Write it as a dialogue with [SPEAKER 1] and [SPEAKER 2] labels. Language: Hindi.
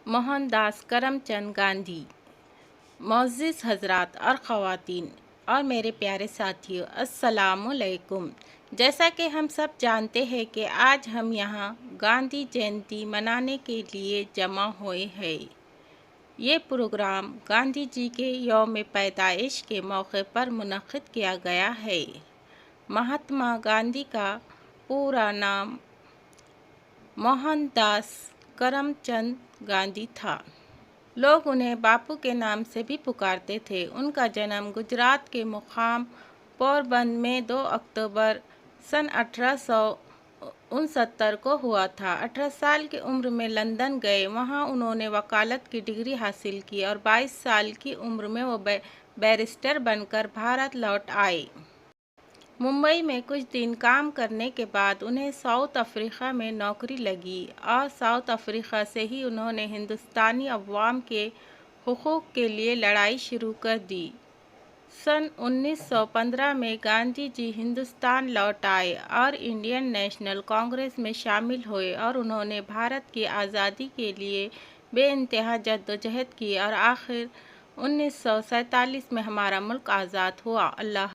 [SPEAKER 1] मोहनदास करमचंद गांधी। मोअज़्ज़िज़ हज़रात और ख़वातीन और मेरे प्यारे साथियों, अस्सलामुअलैकुम। जैसा कि हम सब जानते हैं कि आज हम यहाँ गांधी जयंती मनाने के लिए जमा हुए हैं। ये प्रोग्राम गांधी जी के यौम पैदाइश के मौके पर मुनक़्क़िद किया गया है। महात्मा गांधी का पूरा नाम मोहनदास करमचंद गांधी था। लोग उन्हें बापू के नाम से भी पुकारते थे। उनका जन्म गुजरात के मुकाम पोरबंदर में 2 अक्टूबर सन 1869 को हुआ था। 18 साल की उम्र में लंदन गए। वहां उन्होंने वकालत की डिग्री हासिल की और 22 साल की उम्र में वो बैरिस्टर बनकर भारत लौट आए। मुंबई में कुछ दिन काम करने के बाद उन्हें साउथ अफ्रीका में नौकरी लगी और साउथ अफ्रीका से ही उन्होंने हिंदुस्तानी अवाम के हुकूक के लिए लड़ाई शुरू कर दी। सन 1915 में गांधी जी हिंदुस्तान लौट आए और इंडियन नेशनल कांग्रेस में शामिल हुए और उन्होंने भारत की आज़ादी के लिए बेइंतहा जद्दोजहद की और आखिर 1947 में हमारा मुल्क आज़ाद हुआ। अल्लाह।